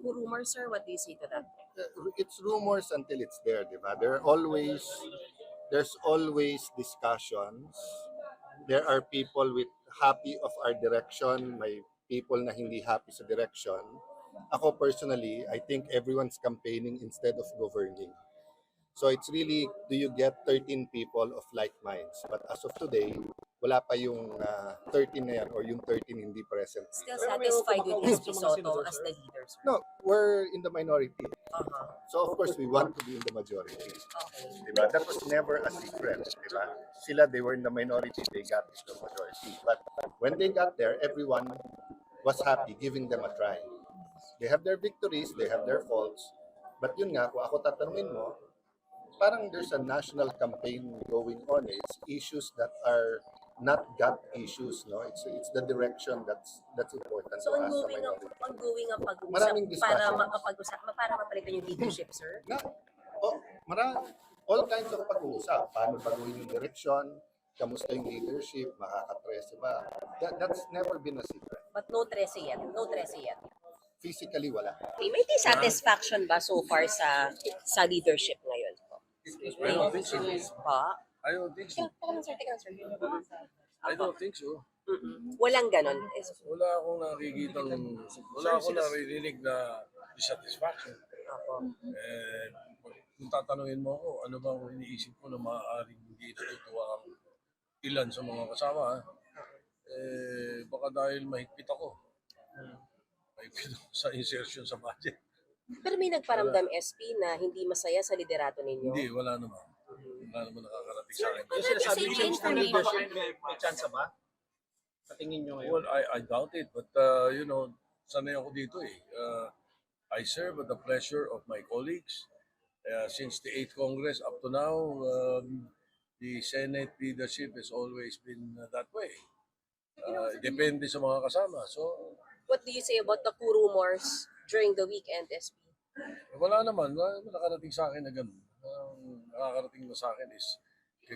rumors, sir? What do you say to that? It's rumors until it's there, di ba? There's always discussions. There are people with happy of our direction, may people na hindi happy sa direction. Ako personally, I think everyone's campaigning instead of governing. So it's really, do you get 13 people of like minds? But as of today, wala pa yung 13 na yan or yung 13 hindi present. Still satisfied with SP Soto as the leader, sir? No, we're in the minority. Uh-huh. So of course, we want to be in the majority. Okay. Diba? That was never a secret. Diba? Sila, they were in the minority, they got into the majority. But when they got there, everyone was happy giving them a try. They have their victories, they have their faults. But yun nga, kung ako tatanungin mo, parang there's a national campaign going on. It's issues that are not gut issues, no? It's the direction that's important So to us sa ongoing minority. ang pag-uusap Maraming para discussions. makapag-usap, para mapalitan yung leadership, sir? All kinds of pag-uusap. Paano baguhin yung direction, kamusta yung leadership, makakatrese ba? That's never been a secret. But no 13 yet. No 13 yet. Physically, wala. Okay, may dissatisfaction ba so far sa leadership ngayon po? I don't think so. Pa? I don't think so. Teka lang, sir. I don't think so. Walang ganon. Wala akong naririnig na dissatisfaction. Ako. And kung tatanungin mo ako, ano bang iniisip ko na maaaring hindi natutuwa ang ilan sa mga kasama, baka dahil mahigpit ako. Mahigpit ako sa insertion sa budget. Pero may nagparamdam SP na hindi masaya sa liderato ninyo? Hindi, wala naman. Wala naman nakakarating sa akin. Yung sinasabi yung change ng leadership, may chance ba? Sa tingin nyo ngayon? Well, I doubt it, but sanay ako dito eh. I serve at the pleasure of my colleagues. Since the 8th Congress up to now, the Senate leadership has always been that way. Depende sa mga kasama. So, What do you say about the coup rumors during the weekend, SP? wala naman nakarating sa akin na ganun. Ang nakakarating na sa akin is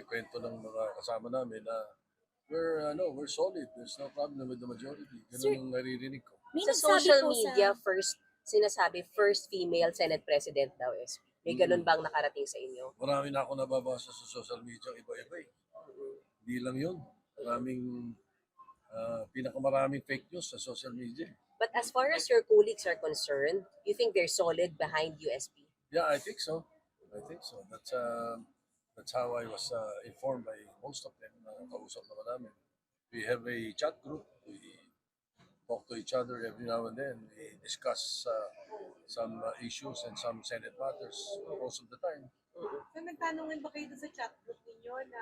kwento ng mga kasama namin na we're solid. There's no problem with the majority. Ganun ang naririnig ko. Sa social media, sinasabi first female Senate President daw, SP. May ganun bang nakarating sa inyo? Marami na ako nababasa sa social media, iba-iba eh. Hindi lang yun. Pinakamaraming fake news sa social media. But as far as your colleagues are concerned, you think they're solid behind USP? Yeah, I think so. That's how I was informed by most of them. Kausap naman namin. We have a chat group. We talk to each other every now and then. We discuss some issues and some Senate matters most of the time. So nagtanungan ba kayo doon sa chat group ninyo na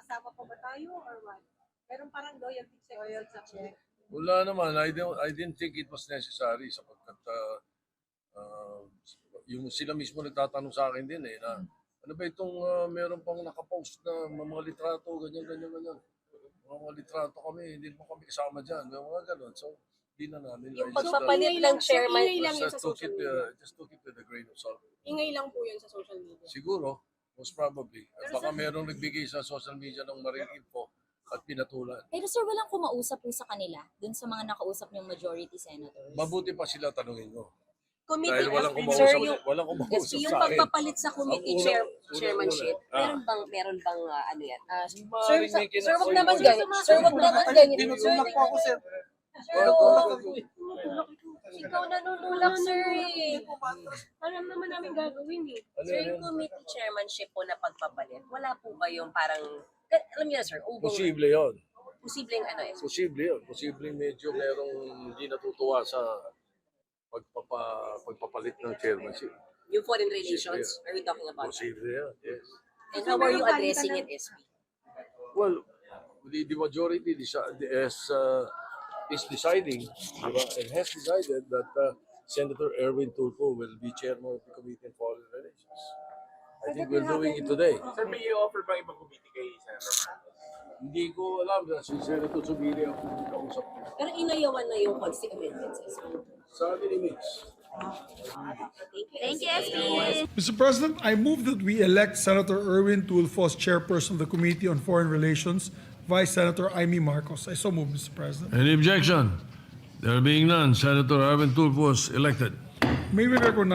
kasama pa ba tayo or what? Meron parang loyalty check. Wala naman. I didn't think it was necessary sapagkat yung sila mismo nagtatanong sa akin din eh na ano ba itong meron pang nakapost na mga litrato, ganyan. Mga litrato kami, hindi mo kami kasama dyan. Mga ganun. So, hindi na namin. Yung pagpapalit ng chairman, Just took it with a grain of salt. Ingay lang po yun sa social media. Siguro, most probably. Baka merong nagbigay sa social media ng maring info at pinatulan. Pero sir, walang kumausap po sa kanila, dun sa mga nakausap ng majority senators. Mabuti pa sila tanungin mo. committee, Dahil walang sir, kumausap yung sa akin. pagpapalit sa committee chairmanship, meron bang ano yan? Sir, wag naman ganyan. Sir, wag naman ganyan. Tinutulak po ako, sir. Ikaw nanunulak, sir eh. Alam naman namin gagawin eh. Sir, yung committee chairmanship po na pagpapalit, wala po ba yung parang, alam niyo na sir, Posible yun. posibleng ano eh. Posible yun. Posible medyo merong hindi natutuwa sa pagpapalit ng chairmanship. Yung foreign relations, are we talking about that? Posible yan, yes. And how are you addressing it, SP? Well, the majority is deciding, diba, and has decided that Senator Erwin Tulfo will be chairman of the Committee on Foreign Relations. I think we're doing it today. Sir, may i-offer bang ibang committee kay Senator? Hindi ko alam na si Senator Zubiri ang kausap ko. Pero inayawan na yung policy amendments, SP. Sa akin, mix. Thank you, SP. Mr. President, I move that we elect Senator Erwin Tulfo as chairperson of the Committee on Foreign Relations, Vice Senator Amy Marcos. I so move, Mr. President. Any objection? There being none, Senator Arvin Tulfo was elected. May we recognize